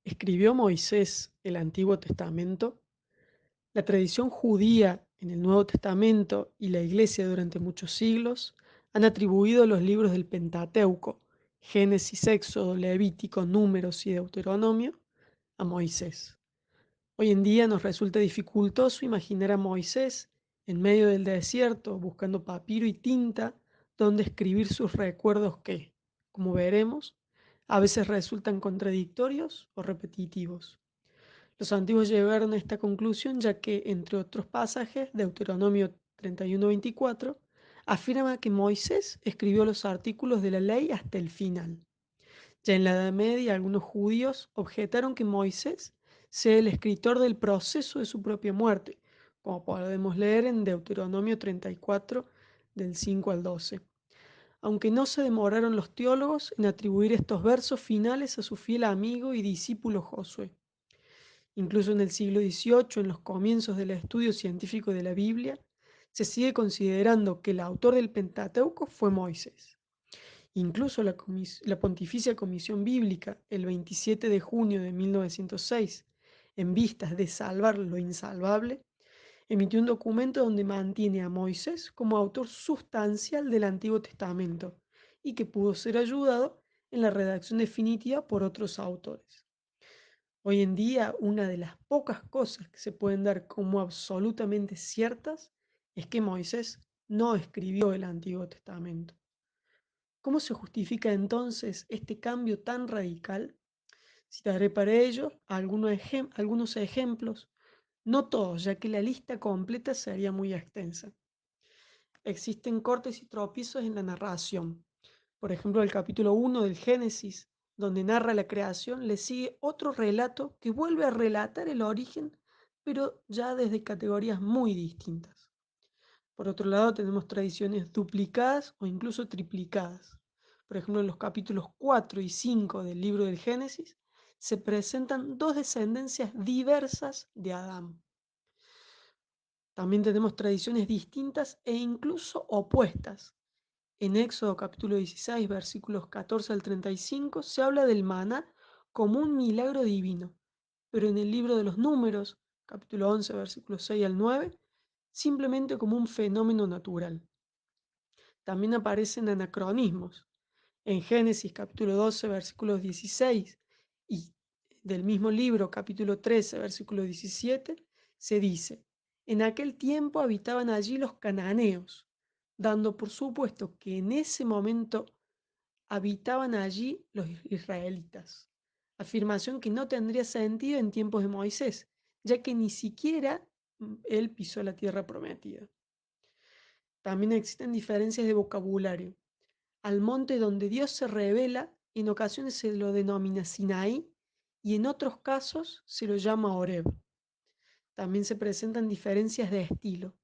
¿Escribió Moisés el Antiguo Testamento? La tradición judía en el Nuevo Testamento y la Iglesia durante muchos siglos han atribuido los libros del Pentateuco, Génesis, Éxodo, Levítico, Números y Deuteronomio, a Moisés. Hoy en día nos resulta dificultoso imaginar a Moisés en medio del desierto buscando papiro y tinta donde escribir sus recuerdos que, como veremos, a veces resultan contradictorios o repetitivos. Los antiguos llegaron a esta conclusión ya que, entre otros pasajes, Deuteronomio 31:24 afirma que Moisés escribió los artículos de la ley hasta el final. Ya en la Edad Media, algunos judíos objetaron que Moisés sea el escritor del proceso de su propia muerte, como podemos leer en Deuteronomio 34, del 5 al 12. Aunque no se demoraron los teólogos en atribuir estos versos finales a su fiel amigo y discípulo Josué. Incluso en el siglo XVIII, en los comienzos del estudio científico de la Biblia, se sigue considerando que el autor del Pentateuco fue Moisés. Incluso la Pontificia Comisión Bíblica, el 27 de junio de 1906, en vistas de salvar lo insalvable, emitió un documento donde mantiene a Moisés como autor sustancial del Antiguo Testamento y que pudo ser ayudado en la redacción definitiva por otros autores. Hoy en día, una de las pocas cosas que se pueden dar como absolutamente ciertas es que Moisés no escribió el Antiguo Testamento. ¿Cómo se justifica entonces este cambio tan radical? Citaré para ello algunos ejemplos, no todos, ya que la lista completa sería muy extensa. Existen cortes y tropiezos en la narración. Por ejemplo, el capítulo 1 del Génesis, donde narra la creación, le sigue otro relato que vuelve a relatar el origen, pero ya desde categorías muy distintas. Por otro lado, tenemos tradiciones duplicadas o incluso triplicadas. Por ejemplo, en los capítulos 4 y 5 del libro del Génesis se presentan dos descendencias diversas de Adán. También tenemos tradiciones distintas e incluso opuestas. En Éxodo capítulo 16, versículos 14 al 35, se habla del maná como un milagro divino, pero en el libro de los Números, capítulo 11, versículos 6 al 9, simplemente como un fenómeno natural. También aparecen anacronismos. En Génesis capítulo 12, versículos 16 y del mismo libro capítulo 13, versículo 17, se dice, en aquel tiempo habitaban allí los cananeos, dando por supuesto que en ese momento habitaban allí los israelitas. Afirmación que no tendría sentido en tiempos de Moisés, ya que ni siquiera él pisó la tierra prometida. También existen diferencias de vocabulario. Al monte donde Dios se revela, en ocasiones se lo denomina Sinaí y en otros casos se lo llama Horeb. También se presentan diferencias de estilo.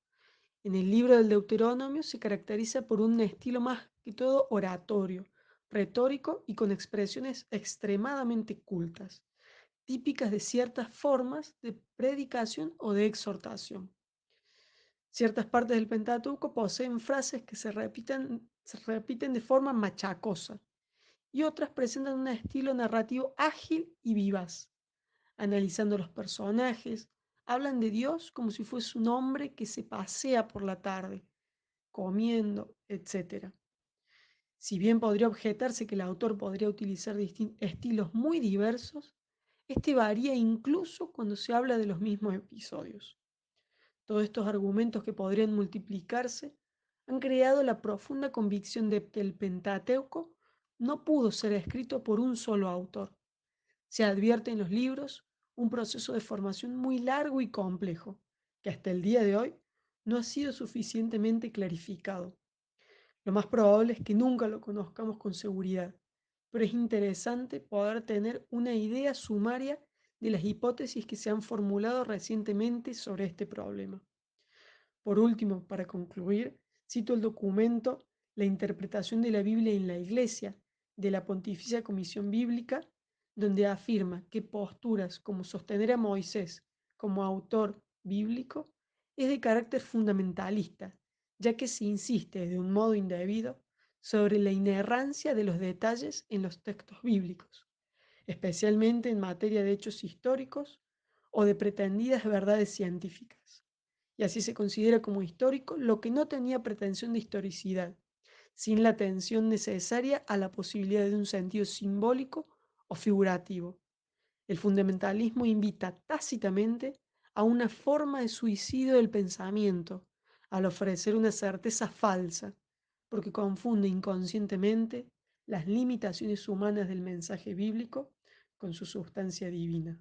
En el libro del Deuteronomio se caracteriza por un estilo más que todo oratorio, retórico y con expresiones extremadamente cultas, típicas de ciertas formas de predicación o de exhortación. Ciertas partes del Pentateuco poseen frases que se repiten de forma machacosa y otras presentan un estilo narrativo ágil y vivaz. Analizando los personajes, hablan de Dios como si fuese un hombre que se pasea por la tarde, comiendo, etcétera. Si bien podría objetarse que el autor podría utilizar estilos muy diversos, este varía incluso cuando se habla de los mismos episodios. Todos estos argumentos que podrían multiplicarse han creado la profunda convicción de que el Pentateuco no pudo ser escrito por un solo autor. Se advierte en los libros un proceso de formación muy largo y complejo, que hasta el día de hoy no ha sido suficientemente clarificado. Lo más probable es que nunca lo conozcamos con seguridad, pero es interesante poder tener una idea sumaria de las hipótesis que se han formulado recientemente sobre este problema. Por último, para concluir, cito el documento La interpretación de la Biblia en la Iglesia de la Pontificia Comisión Bíblica, donde afirma que posturas como sostener a Moisés como autor bíblico es de carácter fundamentalista, ya que se insiste de un modo indebido sobre la inerrancia de los detalles en los textos bíblicos. especialmente en materia de hechos históricos o de pretendidas verdades científicas. Y así se considera como histórico lo que no tenía pretensión de historicidad, sin la atención necesaria a la posibilidad de un sentido simbólico o figurativo. El fundamentalismo invita tácitamente a una forma de suicidio del pensamiento, al ofrecer una certeza falsa, porque confunde inconscientemente las limitaciones humanas del mensaje bíblico con su sustancia divina.